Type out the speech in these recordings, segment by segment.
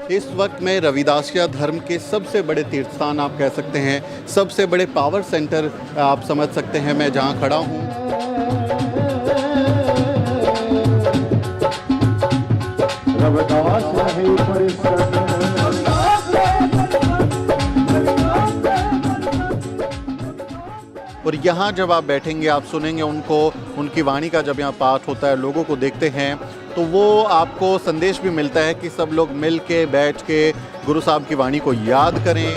इस वक्त मैं रविदासिया धर्म के सबसे बड़े तीर्थ स्थान आप कह सकते हैं, सबसे बड़े पावर सेंटर आप समझ सकते हैं मैं जहां खड़ा हूं। और यहाँ जब आप बैठेंगे, आप सुनेंगे उनको, उनकी वाणी का जब यहाँ पाठ होता है, लोगों को देखते हैं, तो वो आपको संदेश भी मिलता है कि सब लोग मिल के बैठ के गुरु साहब की वाणी को याद करें।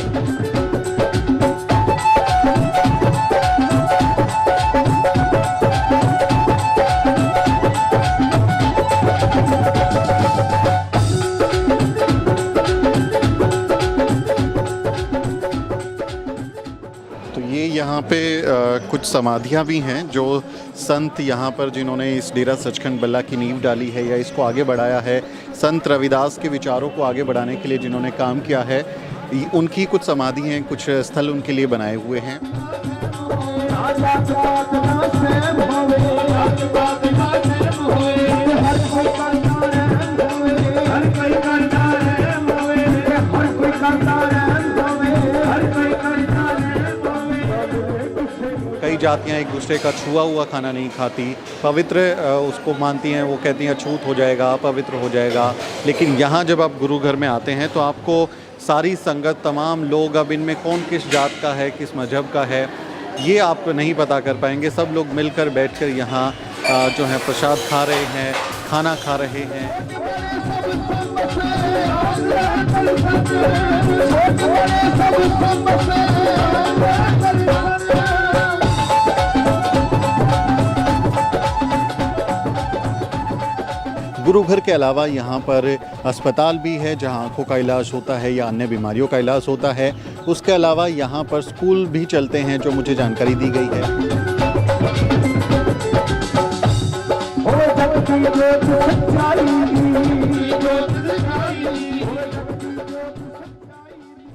तो ये यहाँ पे कुछ समाधियाँ भी हैं जो संत यहाँ पर जिन्होंने इस डेरा सचखंड बल्ला की नींव डाली है या इसको आगे बढ़ाया है, संत रविदास के विचारों को आगे बढ़ाने के लिए जिन्होंने काम किया है, उनकी कुछ समाधि हैं, कुछ स्थल उनके लिए बनाए हुए हैं। कई जातियां एक दूसरे का छुआ हुआ खाना नहीं खाती, पवित्र उसको मानती हैं, वो कहती हैं अछूत हो जाएगा, अपवित्र हो जाएगा। लेकिन यहाँ जब आप गुरु घर में आते हैं तो आपको सारी संगत, तमाम लोग, अब इनमें कौन किस जात का है, किस मजहब का है, ये आप नहीं पता कर पाएंगे। सब लोग मिलकर बैठकर यहाँ जो है प्रसाद खा रहे हैं, खाना खा रहे हैं। गुरु घर के अलावा यहाँ पर अस्पताल भी है जहाँ आँखों का इलाज होता है या अन्य बीमारियों का इलाज होता है। उसके अलावा यहाँ पर स्कूल भी चलते हैं जो मुझे जानकारी दी गई है।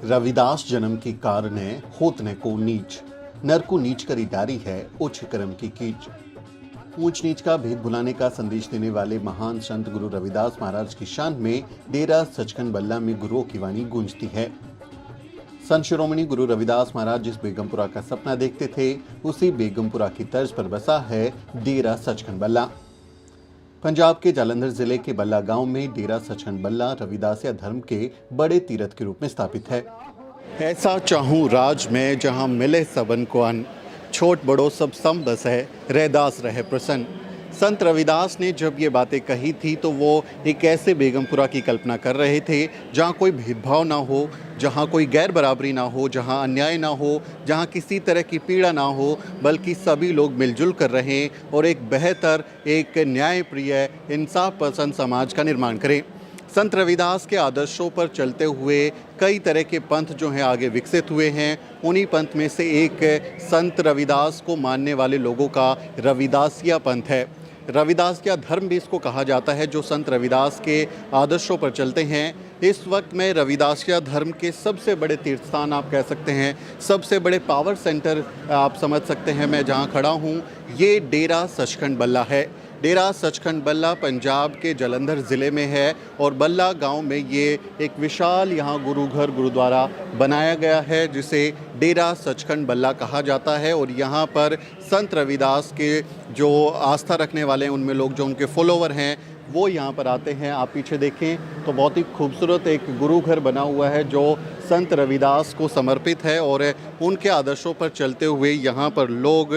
रविदास जन्म की कारणे होतने को नीच, नर को नीच करी डारी है उच्च कर्म की कीच। ऊंच नीच का भेद भुलाने का संदेश देने वाले महान संत गुरु रविदास महाराज की शान में डेरा सचखंड बल्ला में गुरुओं की वाणी गूंजती है। संत शिरोमणि गुरु रविदास महाराज जिस बेगमपुरा का सपना देखते थे, उसी बेगमपुरा की तर्ज पर बसा है डेरा सचखंड बल्ला। पंजाब के जालंधर जिले के बल्ला गांव में डेरा सचखंड बल्ला रविदासिया धर्म के बड़े तीर्थ के रूप में स्थापित है। ऐसा चाहूं राज में जहां मिले सबन को अन्न, छोट बड़ो सब सम बस है, रैदास रहे प्रसन्न। संत रविदास ने जब ये बातें कही थी तो वो एक ऐसे बेगमपुरा की कल्पना कर रहे थे जहाँ कोई भेदभाव ना हो, जहाँ कोई गैर बराबरी ना हो, जहाँ अन्याय ना हो, जहाँ किसी तरह की पीड़ा ना हो, बल्कि सभी लोग मिलजुल कर रहें और एक बेहतर, एक न्यायप्रिय, इंसाफ पसंद समाज का निर्माण करें। संत रविदास के आदर्शों पर चलते हुए कई तरह के पंथ जो हैं आगे विकसित हुए हैं। उन्हीं पंथ में से एक संत रविदास को मानने वाले लोगों का रविदासिया पंथ है। रविदासिया धर्म भी इसको कहा जाता है, जो संत रविदास के आदर्शों पर चलते हैं। इस वक्त मैं रविदासिया धर्म के सबसे बड़े तीर्थ स्थान आप कह सकते हैं, सबसे बड़े पावर सेंटर आप समझ सकते हैं मैं जहां खड़ा हूं, ये डेरा सचखंड बल्ला है। डेरा सचखंड बल्ला पंजाब के जालंधर ज़िले में है और बल्ला गांव में ये एक विशाल यहाँ गुरु घर, गुरुद्वारा बनाया गया है जिसे डेरा सचखंड बल्ला कहा जाता है। और यहाँ पर संत रविदास के जो आस्था रखने वाले हैं, उनमें लोग जो उनके फॉलोवर हैं, वो यहाँ पर आते हैं। आप पीछे देखें तो बहुत ही खूबसूरत एक गुरु घर बना हुआ है जो संत रविदास को समर्पित है और उनके आदर्शों पर चलते हुए यहाँ पर लोग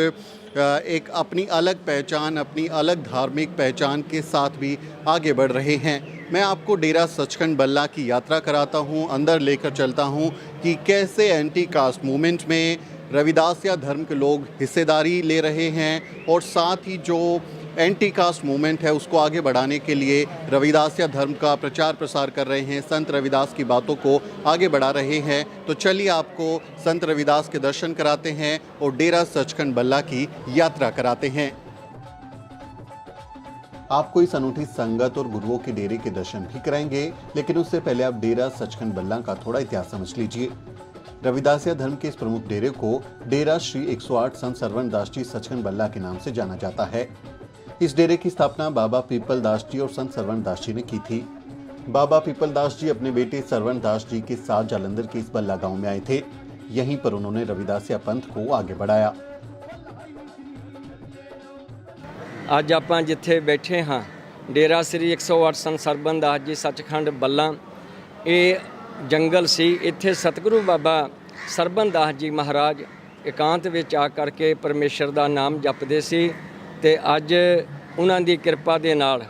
एक अपनी अलग पहचान, अपनी अलग धार्मिक पहचान के साथ भी आगे बढ़ रहे हैं। मैं आपको डेरा सचखंड बल्ला की यात्रा कराता हूं, अंदर लेकर चलता हूं कि कैसे एंटी कास्ट मूवमेंट में रविदासिया धर्म के लोग हिस्सेदारी ले रहे हैं और साथ ही जो एंटी कास्ट मूवमेंट है उसको आगे बढ़ाने के लिए रविदासिया धर्म का प्रचार प्रसार कर रहे हैं, संत रविदास की बातों को आगे बढ़ा रहे हैं। तो चलिए आपको संत रविदास के दर्शन कराते हैं और डेरा सचखंड बल्ला की यात्रा कराते हैं। आपको इस अनूठी संगत और गुरुओं के डेरे के दर्शन भी कराएंगे, लेकिन उससे पहले आप डेरा सचखंड बल्ला का थोड़ा इतिहास समझ लीजिए। रविदासिया धर्म के इस प्रमुख डेरे को डेरा श्री 108 संत सरवण दास जी सचखंड बल्ला के नाम से जाना जाता है। इस डेरे की स्थापना बाबा पीपल दास जी और संत सरवण दास जी ने की थी। बाबा पीपलदास जी अपने बेटे सरवण दास जी के साथ जालंधर के इस बल्ला गांव में आए थे। यहीं पर उन्होंने रविदासिया पंथ को आगे बढ़ाया। ਅੱਜ ਆਪਾਂ ਜਿੱਥੇ ਬੈਠੇ ਹਾਂ ਡੇਰਾ ਸ੍ਰੀ 108 ਸੰਤ ਸਰਬਨ ਦਾਸ ਜੀ ਸੱਚਖੰਡ ਬੱਲਾ, ਇਹ ਜੰਗਲ ਸੀ। ਇੱਥੇ ਸਤਿਗੁਰੂ ਬਾਬਾ ਸਰਬਨ ਦਾਸ ਜੀ ਮਹਾਰਾਜ ਇਕਾਂਤ ਵਿੱਚ ਆ ਕਰਕੇ ਪਰਮੇਸ਼ਰ ਦਾ ਨਾਮ ਜਪਦੇ ਸੀ ਤੇ ਅੱਜ ਉਹਨਾਂ ਦੀ ਕਿਰਪਾ ਦੇ ਨਾਲ,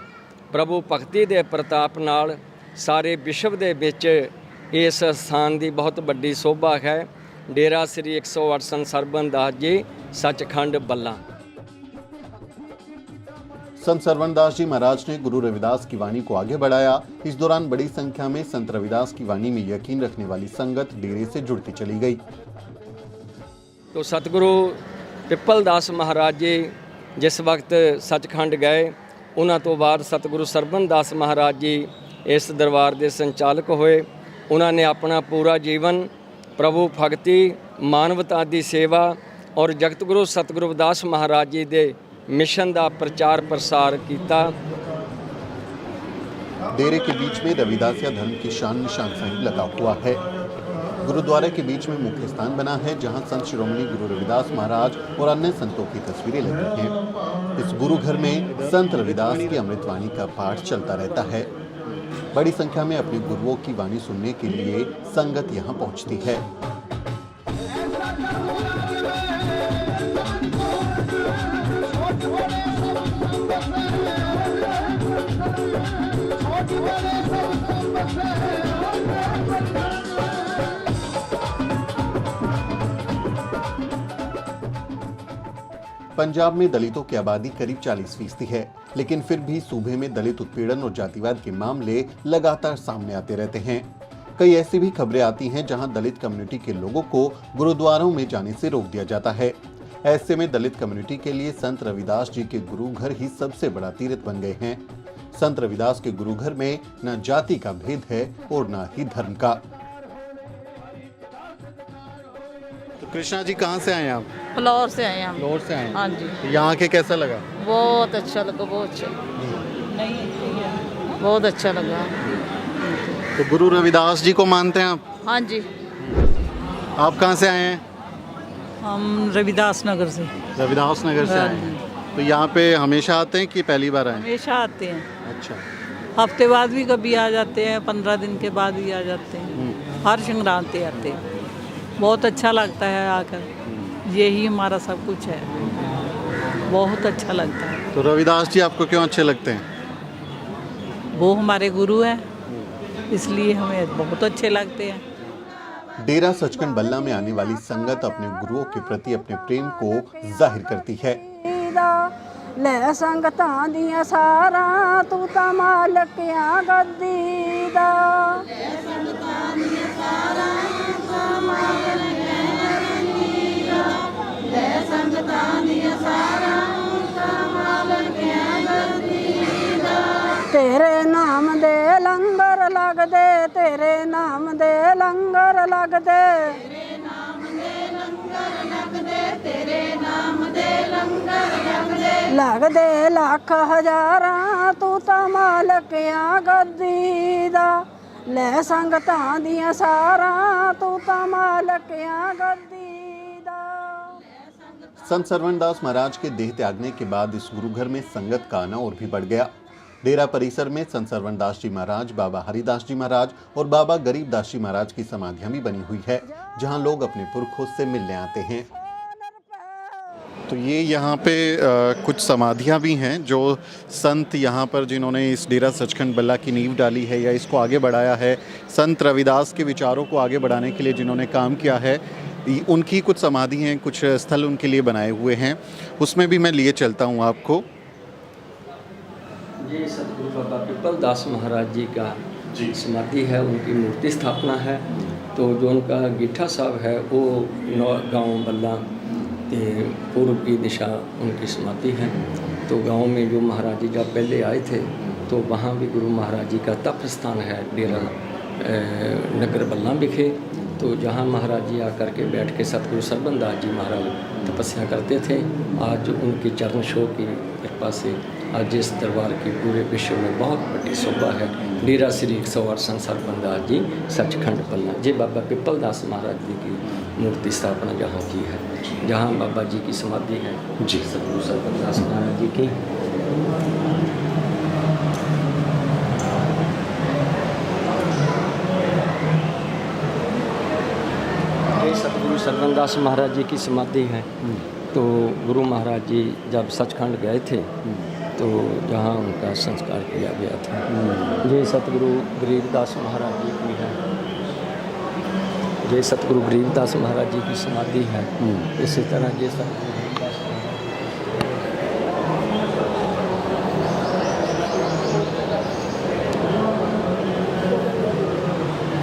ਪ੍ਰਭੂ ਭਗਤੀ ਦੇ ਪ੍ਰਤਾਪ ਨਾਲ ਸਾਰੇ ਵਿਸ਼ਵ ਦੇ ਵਿੱਚ ਇਸ ਸਥਾਨ ਦੀ ਬਹੁਤ ਵੱਡੀ ਸੋਭਾ ਹੈ। ਡੇਰਾ ਸ੍ਰੀ 108 ਸੰਤ ਸਰਬਨ ਦਾਸ ਜੀ ਸੱਚਖੰਡ ਬੱਲਾ। संत सरवणदास जी महाराज ने गुरु रविदास की वाणी को आगे बढ़ाया। इस दौरान बड़ी संख्या में संत रविदास की वाणी में यकीन रखने वाली संगत डेरे से जुड़ती चली गई। तो सतगुरु पिपलदास महाराज जी जिस वक्त सचखंड गए, उन्होंने तो बाद सतगुरु सरबन दास महाराज जी इस दरबार के संचालक होए। उन्होंने अपना पूरा जीवन प्रभु भगती, मानवता की सेवा और जगत गुरु सतगुरु रविदास महाराज जी के मिशन का प्रचार प्रसार किया। डेरे के बीच में रविदासिया धर्म की शान निशान सहित लगा हुआ है। गुरुद्वारे के बीच में मुख्य स्थान बना है, जहां संत शिरोमणि गुरु रविदास महाराज और अन्य संतों की तस्वीरें लगी हैं। इस गुरु घर में संत रविदास की अमृतवाणी का पाठ चलता रहता है। बड़ी संख्या में अपने गुरुओं की वाणी सुनने के लिए संगत यहां पहुंचती है। पंजाब में दलितों की आबादी करीब 40% है, लेकिन फिर भी सूबे में दलित उत्पीड़न और जातिवाद के मामले लगातार सामने आते रहते हैं। कई ऐसी भी खबरें आती हैं जहां दलित कम्युनिटी के लोगों को गुरुद्वारों में जाने से रोक दिया जाता है। ऐसे में दलित कम्युनिटी के लिए संत रविदास जी के गुरु घर ही सबसे बड़ा तीर्थ बन गए हैं। संत रविदास के गुरु घर में न जाति का भेद है और न ही धर्म का। तो कृष्णा जी कहाँ से आए आप? फ्लोर से आए हम। फ्लोर से आए? हाँ जी। तो यहाँ के कैसा लगा? बहुत अच्छा लगा, बहुत अच्छा, बहुत अच्छा लगा। तो गुरु रविदास जी को मानते हैं आप? हाँ जी। आप कहाँ से आए हैं? हम रविदास नगर से। रविदास नगर से आए हैं। तो यहाँ पे हमेशा आते हैं कि पहली बार आए हैं? हमेशा आते हैं। अच्छा। हफ्ते बाद भी कभी आ जाते हैं, 15 दिन के बाद भी आ जाते हैं। हर संक्रांति आते हैं। बहुत अच्छा लगता है आकर, यही हमारा सब कुछ है। बहुत अच्छा लगता है। तो रविदास जी आपको क्यों अच्छे लगते हैं? वो हमारे गुरु हैं, इसलिए हमें बहुत अच्छे लगते हैं। डेरा सचखंड बल्ला में आने वाली संगत अपने गुरुओं के प्रति अपने प्रेम को जाहिर करती है। ले संगतां दियां सारा तू ता मालक आ गद्दी दा। ले संगतां दियां सारा तू मालक आ गद्दी दा। ले संगतां दियां सारा तू मालक आ गद्दी दा। तेरे नाम दे लंगर लगदे, तेरे नाम दे लंगर लगदे, तेरे नाम दे लंगर लगदे, तेरे नाम दे लंगर लगदे, लगदे लख हजारां तू ता मालक आ गद्दी दा। ले संगतां दियां सारा तू ता मालक आ गद्दी दा। संत सरवणदास महाराज के देह त्यागने के बाद इस गुरु घर में संगत का आना और भी बढ़ गया। डेरा परिसर में संत सरवणदास जी महाराज, बाबा हरिदास जी महाराज और बाबा गरीबदास जी महाराज की समाधियां भी बनी हुई है, जहां लोग अपने पुरखों से मिलने आते हैं। तो ये यहाँ पे कुछ समाधियाँ भी हैं जो संत यहाँ पर जिन्होंने इस डेरा सचखंड बल्ला की नींव डाली है या इसको आगे बढ़ाया है, संत रविदास के विचारों को आगे बढ़ाने के लिए जिन्होंने काम किया है, उनकी कुछ समाधि हैं, कुछ स्थल उनके लिए बनाए हुए हैं। उसमें भी मैं लिए चलता हूँ आपको। ये सतगुरु बाबा पिपलदास महाराज जी का समाधि है, उनकी मूर्ति स्थापना है। तो जो उनका गीठा साहब है वो गांव बल्ला के पूर्व की दिशा उनकी समाधि है। तो गांव में जो महाराज जी जब पहले आए थे तो वहाँ भी गुरु महाराज जी का तप स्थान है डेरा नगर बल्ला विखे। तो जहाँ महाराज जी आकर के बैठ के सतगुरु सरबन दास जी महाराज तपस्या करते थे, आज उनके चरण छोह की कृपा से आज इस दरबार की पूरे विश्व में बहुत बड़ी शोभा है। डेरा श्री 108 संत सरबंदास जी सचखंड पलना। ये बाबा पिपलदास महाराज जी की मूर्ति स्थापना जहाँ की है, जहाँ बाबा जी की समाधि है जी, सतगुरु सरबंदास महाराज जी की। ये सतगुरु सरबंदास महाराज जी की समाधि है। तो गुरु महाराज जी जब सचखंड गए थे तो जहाँ उनका संस्कार किया गया था। ये सतगुरु गरीबदास महाराज जी की है, ये सतगुरु गरीबदास महाराज जी की समाधि है। इसी तरह ये सतगुरु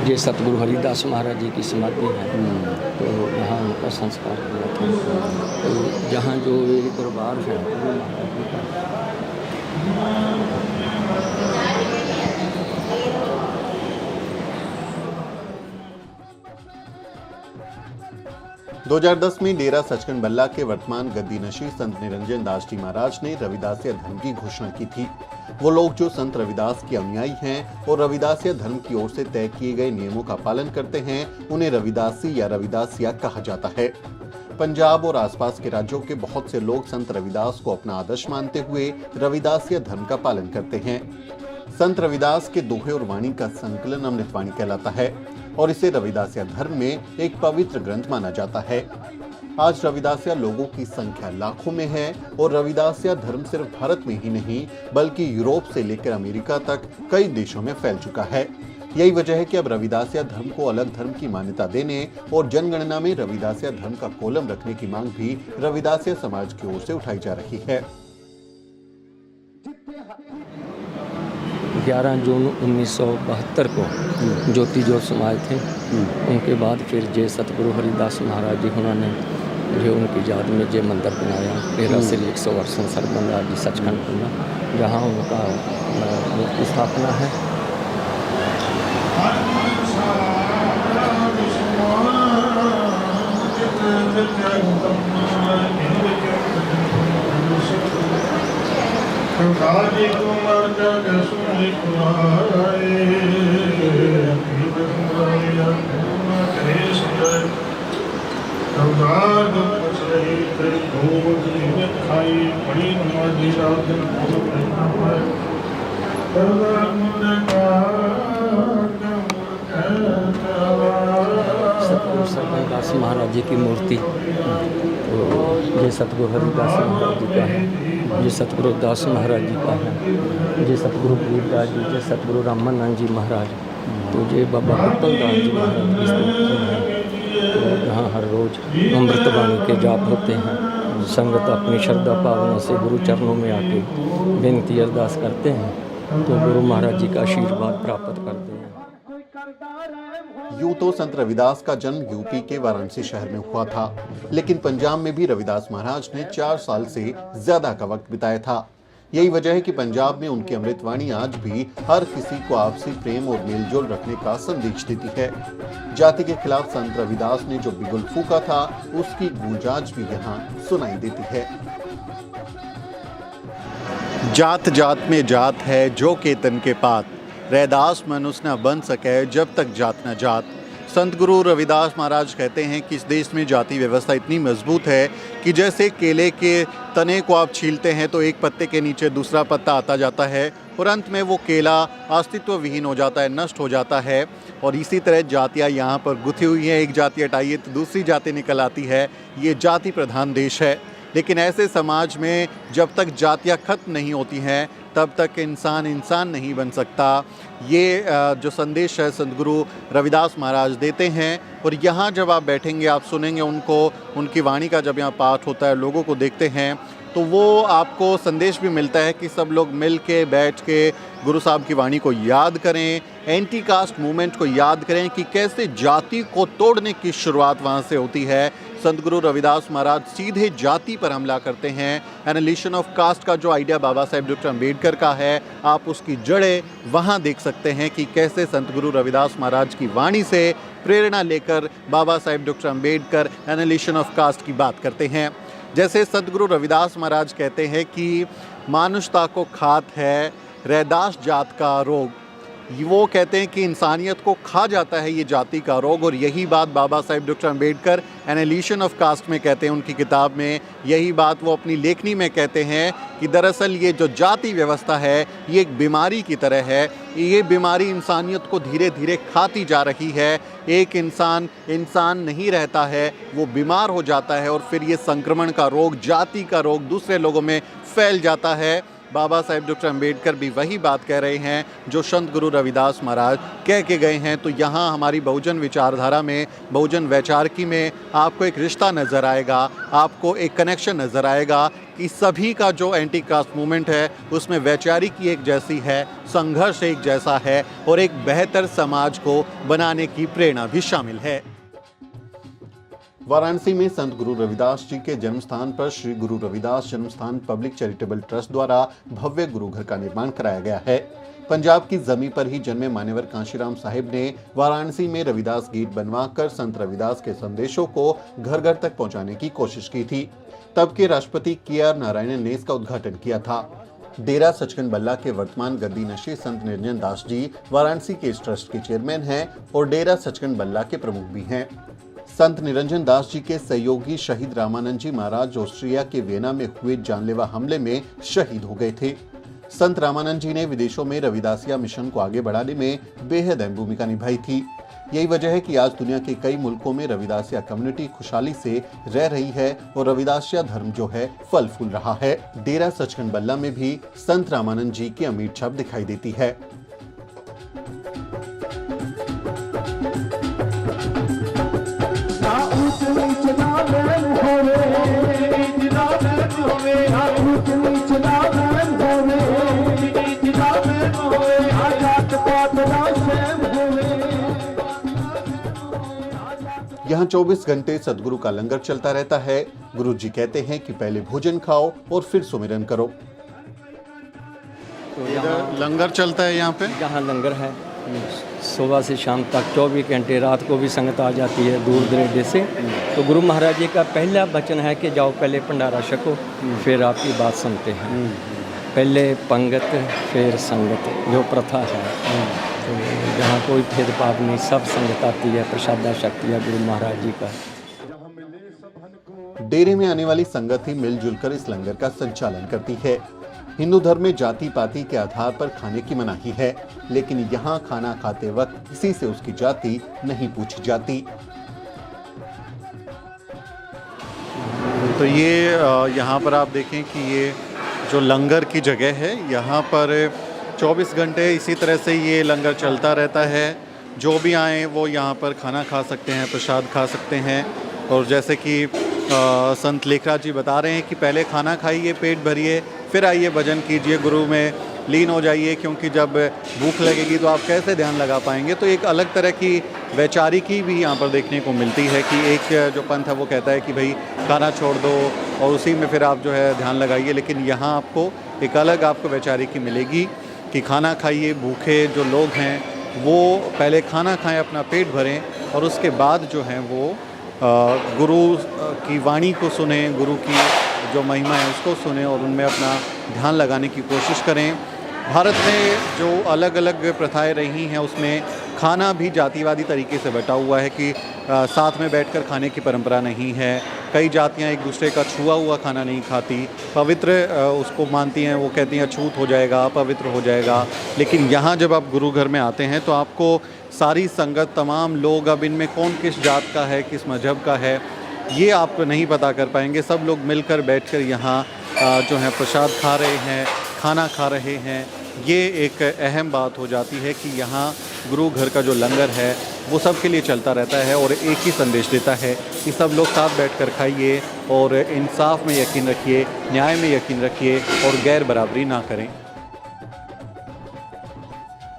ये सतगुरु हरिदास महाराज जी की समाधि है। तो यहाँ उनका संस्कार किया था। तो जहाँ जो ये दरबार है गुरु महाराज जी का, 2010 में डेरा सचखंड बल्ला के वर्तमान गद्दी नशीं संत निरंजन दास जी महाराज ने रविदासिया धर्म की घोषणा की थी। वो लोग जो संत रविदास के अनुयायी हैं और रविदासिया धर्म की ओर से तय किए गए नियमों का पालन करते हैं, उन्हें रविदासी या रविदासिया कहा जाता है। पंजाब और आसपास के राज्यों के बहुत से लोग संत रविदास को अपना आदर्श मानते हुए रविदासिया धर्म का पालन करते हैं। संत रविदास के दोहे और वाणी का संकलन अमृतवाणी कहलाता है और इसे रविदासिया धर्म में एक पवित्र ग्रंथ माना जाता है। आज रविदासिया लोगों की संख्या लाखों में है और रविदासिया धर्म सिर्फ भारत में ही नहीं बल्कि यूरोप से लेकर अमेरिका तक कई देशों में फैल चुका है। यही वजह है कि अब रविदासिया धर्म को अलग धर्म की मान्यता देने और जनगणना में रविदासिया धर्म का कोलम रखने की मांग भी रविदासिया समाज की ओर से उठाई जा रही है। 11 जून 1972 को ज्योति जोत समाज थे। उनके बाद फिर जे सतगुरु हरिदास महाराज जी उन्होंने जो उनकी याद में जे मंदिर बनाया डेरा श्री 108 संत सरबंदास जी सचखंड पलना, जहाँ उनका मूर्ति स्थापना है। सतगुरु सरबंदास महाराज जी की मूर्ति तो ये सतगुरु हरिदास महाराज जी का है, ये सतगुरु दास महाराज जी का है, ये सतगुरु गरीबदास जी, ये सतगुरु रामानंद जी महाराज, तो ये बाबा पिपलदास जी महाराज की मूर्ति है। तो यहाँ हर रोज अमृत वाणी के जाप होते हैं। संगत अपनी श्रद्धा भावना से गुरु चरणों में आके बेनती अरदास करते हैं तो गुरु महाराज जी का आशीर्वाद प्राप्त करते हैं। यूं तो संत रविदास का जन्म यूपी के वाराणसी शहर में हुआ था, लेकिन पंजाब में भी रविदास महाराज ने 4 साल से ज्यादा का वक्त बिताया था। यही वजह है कि पंजाब में उनकी अमृतवाणी आज भी हर किसी को आपसी प्रेम और मेलजोल रखने का संदेश देती है। जाति के खिलाफ संत रविदास ने जो बिगुल फूका था उसकी गूंज आज भी यहाँ सुनाई देती है। जात जात में जात है जो के तन के पात, रैदास मनुष्य न बन सके जब तक जात न जात। संत गुरु रविदास महाराज कहते हैं कि इस देश में जाति व्यवस्था इतनी मजबूत है कि जैसे केले के तने को आप छीलते हैं तो एक पत्ते के नीचे दूसरा पत्ता आता जाता है और अंत में वो केला अस्तित्व विहीन हो जाता है, नष्ट हो जाता है। और इसी तरह जातियाँ यहाँ पर गुथी हुई हैं, एक जाति हटाइए तो दूसरी जाति निकल आती है। ये जाति प्रधान देश है, लेकिन ऐसे समाज में जब तक जातियाँ खत्म नहीं होती हैं तब तक इंसान इंसान नहीं बन सकता। ये जो संदेश है संत गुरु रविदास महाराज देते हैं। और यहाँ जब आप बैठेंगे, आप सुनेंगे उनको, उनकी वाणी का जब यहाँ पाठ होता है, लोगों को देखते हैं तो वो आपको संदेश भी मिलता है कि सब लोग मिल के बैठ के गुरु साहब की वाणी को याद करें, एंटी कास्ट मूवमेंट को याद करें कि कैसे जाति को तोड़ने की शुरुआत वहाँ से होती है। संत गुरु रविदास महाराज सीधे जाति पर हमला करते हैं। एनालिशन ऑफ कास्ट का जो आइडिया बाबा साहेब डॉक्टर अम्बेडकर का है, आप उसकी जड़ें वहाँ देख सकते हैं कि कैसे संत गुरु रविदास महाराज की वाणी से प्रेरणा लेकर बाबा Saheb doctor Ambedkar एनालिशन of cast की बात करते हैं। जैसे सतगुरु रविदास महाराज कहते हैं कि मानुषता को खात है रैदास जात का रोग। वो कहते हैं कि इंसानियत को खा जाता है ये जाति का रोग, और यही बात Baba Saheb doctor Ambedkar analysis of caste में कहते हैं उनकी किताब में। यही बात वो अपनी लेखनी में कहते हैं कि दरअसल ये जो जाति व्यवस्था है ये एक बीमारी की तरह है। ये बीमारी इंसानियत को धीरे धीरे खाती जा रही है। एक इंसान नहीं रहता है, वो बीमार हो जाता है और फिर ये संक्रमण का रोग, जाति का रोग दूसरे लोगों में फैल जाता है। बाबा साहेब डॉक्टर अम्बेडकर भी वही बात कह रहे हैं जो संत गुरु रविदास महाराज कह के गए हैं। तो यहाँ हमारी बहुजन विचारधारा में, बहुजन वैचारिकी में आपको एक रिश्ता नज़र आएगा, आपको एक कनेक्शन नज़र आएगा कि सभी का जो एंटी कास्ट मूवमेंट है उसमें वैचारिकी एक जैसी है, संघर्ष एक जैसा है और एक बेहतर समाज को बनाने की प्रेरणा भी शामिल है। वाराणसी में संत गुरु रविदास जी के जन्म स्थान पर श्री गुरु रविदास जन्म स्थान पब्लिक चैरिटेबल ट्रस्ट द्वारा भव्य गुरु घर का निर्माण कराया गया है। पंजाब की जमीन पर ही जन्मे मान्यवर कांशीराम साहिब ने वाराणसी में रविदास गेट बनवाकर संत रविदास के संदेशों को घर घर तक पहुंचाने की कोशिश की थी। तब के राष्ट्रपति के.आर. नारायणन ने इसका उद्घाटन किया था। डेरा सचखंड बल्ला के वर्तमान गद्दी नशीं संत निरंजन दास जी वाराणसी के इस ट्रस्ट के चेयरमैन हैं और डेरा सचखंड बल्ला के प्रमुख भी हैं। संत निरंजन दास जी के सहयोगी शहीद रामानंद जी महाराज ऑस्ट्रिया के वियना में हुए जानलेवा हमले में शहीद हो गए थे। संत रामानंद जी ने विदेशों में रविदासिया मिशन को आगे बढ़ाने में बेहद अहम भूमिका निभाई थी। यही वजह है कि आज दुनिया के कई मुल्कों में रविदासिया कम्युनिटी खुशहाली से रह रही है और रविदासिया धर्म जो है फल फूल रहा है। डेरा सचखंड बल्ला में भी संत रामानंद जी की अमीर छाप दिखाई देती है। यहाँ 24 घंटे सदगुरु का लंगर चलता रहता है। गुरु जी कहते हैं कि पहले भोजन खाओ और फिर सुमिरन करो। तो यहाँ लंगर चलता है यहाँ पे? यहाँ लंगर है सुबह से शाम तक 24 घंटे। रात को भी संगत आ जाती है दूर दराजे से। तो गुरु महाराज जी का पहला वचन है कि जाओ पहले भंडारा छको फिर आपकी बात सुनते हैं। पहले पंगत फिर संगत जो प्रथा है। तो यहाँ कोई भेदभाव नहीं, सब संगत आती है, प्रसादा शक्ति है गुरु महाराज जी का। डेरे में आने वाली संगत ही मिलजुल कर इस लंगर का संचालन करती है। हिंदू धर्म में जाति पाति के आधार पर खाने की मनाही है, लेकिन यहाँ खाना खाते वक्त किसी से उसकी जाति नहीं पूछी जाती। तो ये यहाँ पर आप देखें कि ये जो लंगर की जगह है, यहाँ पर 24 घंटे इसी तरह से ये लंगर चलता रहता है। जो भी आए वो यहाँ पर खाना खा सकते हैं, प्रसाद खा सकते हैं। और जैसे कि संत लेखराज जी बता रहे हैं कि पहले खाना खाइए, पेट भरिए, फिर आइए भजन कीजिए, गुरु में लीन हो जाइए, क्योंकि जब भूख लगेगी तो आप कैसे ध्यान लगा पाएंगे। तो एक अलग तरह की वैचारिकी भी यहाँ पर देखने को मिलती है कि एक जो पंथ है वो कहता है कि भाई खाना छोड़ दो और उसी में फिर आप जो है ध्यान लगाइए, लेकिन यहाँ आपको एक अलग आपको वैचारिकी मिलेगी कि खाना खाइए, भूखे जो लोग हैं वो पहले खाना खाएं, अपना पेट भरें और उसके बाद जो है वो गुरु की वाणी को सुने, गुरु की जो महिमा है उसको सुने और उनमें अपना ध्यान लगाने की कोशिश करें। भारत में जो अलग अलग प्रथाएं रही हैं उसमें खाना भी जातिवादी तरीके से बटा हुआ है कि साथ में बैठकर खाने की परंपरा नहीं है। कई जातियां एक दूसरे का छुआ हुआ खाना नहीं खाती, पवित्र उसको मानती हैं, वो कहती हैं अछूत हो जाएगा, अपवित्र हो जाएगा। लेकिन यहाँ जब आप गुरु घर में आते हैं तो आपको सारी संगत, तमाम लोग, अब इनमें कौन किस जात का है, किस मजहब का है, ये आप नहीं पता कर पाएंगे। सब लोग मिलकर बैठकर यहाँ जो है प्रसाद खा रहे हैं, खाना खा रहे हैं। ये एक अहम बात हो जाती है कि यहाँ गुरु घर का जो लंगर है वो सबके लिए चलता रहता है और एक ही संदेश देता है कि सब लोग साथ बैठकर खाइए और इंसाफ में यकीन रखिए, न्याय में यकीन रखिए और गैर बराबरी ना करें।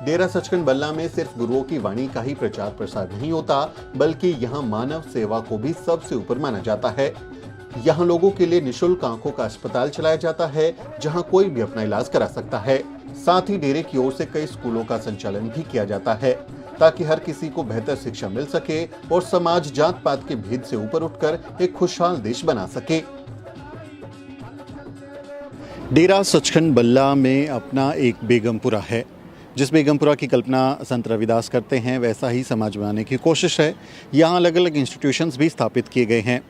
डेरा सचखंड बल्ला में सिर्फ गुरुओं की वाणी का ही प्रचार प्रसार नहीं होता, बल्कि यहाँ मानव सेवा को भी सबसे ऊपर माना जाता है। यहाँ लोगों के लिए निःशुल्क आंखों का अस्पताल चलाया जाता है, जहाँ कोई भी अपना इलाज करा सकता है। साथ ही डेरे की ओर से कई स्कूलों का संचालन भी किया जाता है, ताकि हर किसी को बेहतर शिक्षा मिल सके और समाज जात पात के भेद से ऊपर उठकर एक खुशहाल देश बना सके। डेरा सचखंड बल्ला में अपना एक बेगमपुरा है। जिस बेगमपुरा की कल्पना संत रविदास करते हैं वैसा ही समाज बनाने की कोशिश है। यहाँ अलग अलग इंस्टीट्यूशंस भी स्थापित किए गए हैं।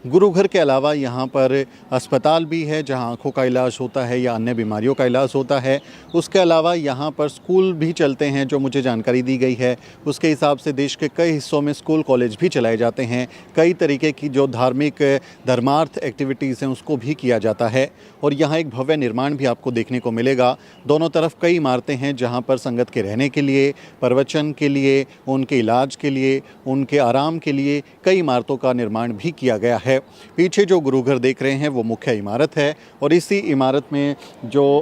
गुरु घर के अलावा यहाँ पर अस्पताल भी है जहाँ आँखों का इलाज होता है या अन्य बीमारियों का इलाज होता है। उसके अलावा यहाँ पर स्कूल भी चलते हैं, जो मुझे जानकारी दी गई है उसके हिसाब से देश के कई हिस्सों में स्कूल कॉलेज भी चलाए जाते हैं। कई तरीके की जो धार्मिक धर्मार्थ एक्टिविटीज़ हैं उसको भी किया जाता है। और यहाँ एक भव्य निर्माण भी आपको देखने को मिलेगा। दोनों तरफ कई इमारतें हैं जहाँ पर संगत के रहने के लिए, प्रवचन के लिए, उनके इलाज के लिए, उनके आराम के लिए कई इमारतों का निर्माण भी किया गया है। पीछे जो गुरुघर देख रहे हैं वो मुख्य इमारत है और इसी इमारत में जो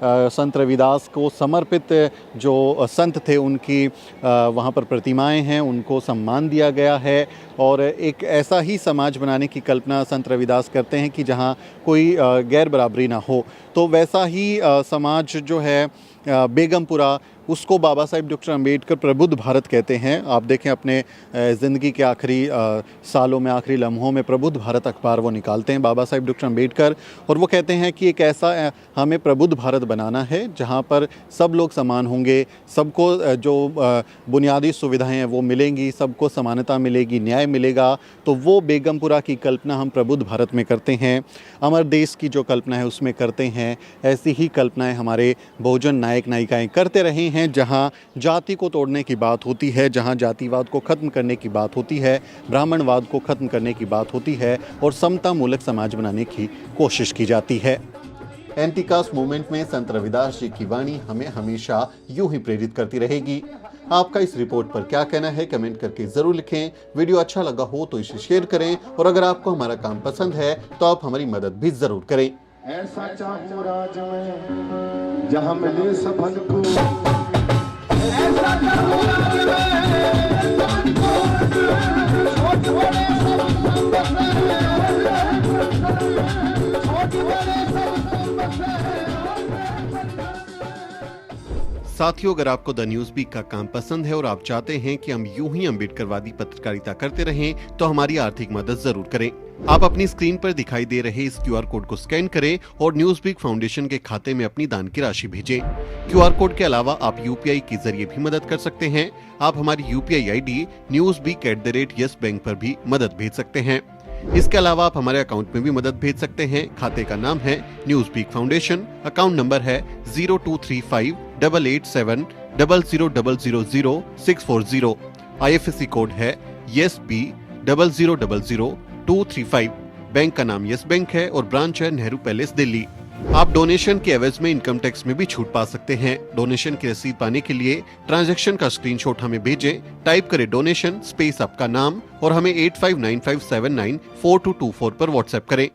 संत रविदास को समर्पित जो संत थे उनकी वहाँ पर प्रतिमाएं हैं, उनको सम्मान दिया गया है। और एक ऐसा ही समाज बनाने की कल्पना संत रविदास करते हैं कि जहाँ कोई गैर बराबरी ना हो। तो वैसा ही समाज जो है बेगमपुरा, उसको बाबा साहिब डॉक्टर अम्बेडकर प्रबुद्ध भारत कहते हैं। आप देखें अपने ज़िंदगी के आखिरी सालों में, आखिरी लम्हों में प्रबुद्ध भारत अखबार वो निकालते हैं बाबा साहिब डॉक्टर अम्बेडकर, और वो कहते हैं कि एक ऐसा हमें प्रबुद्ध भारत बनाना है जहाँ पर सब लोग समान होंगे, सबको जो बुनियादी सुविधाएं हैं वो मिलेंगी, सबको समानता मिलेगी, न्याय मिलेगा। तो वो बेगमपुरा की कल्पना हम प्रबुद्ध भारत में करते हैं। अमर देश की जो कल्पना है उसमें करते हैं। ऐसी ही कल्पनाएँ हमारे बहुजन नायक नायिकाएँ करते रहे हैं, जहां जाति को तोड़ने की बात होती है, जहां जातिवाद को खत्म करने की बात होती है, ब्राह्मणवाद को खत्म करने की बात होती है और समता मूलक समाज बनाने की कोशिश की जाती है। एंटी कास्ट मूवमेंट में संत रविदास जी की वाणी हमें हमेशा यूं ही प्रेरित करती रहेगी। आपका इस रिपोर्ट पर क्या कहना है कमेंट करके जरूर लिखें। वीडियो अच्छा लगा हो तो इसे शेयर करें और अगर आपको हमारा काम पसंद है तो आप हमारी मदद भी जरूर करें। ऐसा चाहूं राज में जहां मिले सबन को, ऐसा चाहूं राज में सबन को, छोट बड़े सब छोट बड़े सब। साथियों, अगर आपको द न्यूज़ वीक का काम पसंद है और आप चाहते हैं कि हम यूं ही अम्बेडकरवादी पत्रकारिता करते रहें तो हमारी आर्थिक मदद जरूर करें। आप अपनी स्क्रीन पर दिखाई दे रहे इस QR कोड को स्कैन करें और न्यूज़ वीक फाउंडेशन के खाते में अपनी दान की राशि भेजें। QR कोड के अलावा आप UPI के जरिए भी मदद कर सकते हैं। आप हमारी UPI ID newsweek@yes bank पर भी मदद भेज सकते हैं। इसके अलावा आप हमारे अकाउंट में भी मदद भेज सकते हैं। खाते का नाम है news week foundation, account number है 02358800000640। IFSC कोड है YSB000235। बैंक का नाम यस बैंक है और ब्रांच है नेहरू पैलेस, दिल्ली। आप डोनेशन के एवज में इनकम टैक्स में भी छूट पा सकते हैं। डोनेशन की रसीद पाने के लिए ट्रांजैक्शन का स्क्रीनशॉट हमें भेजें। टाइप करें डोनेशन स्पेस आपका नाम और हमें 8595794224 पर व्हाट्सएप करें।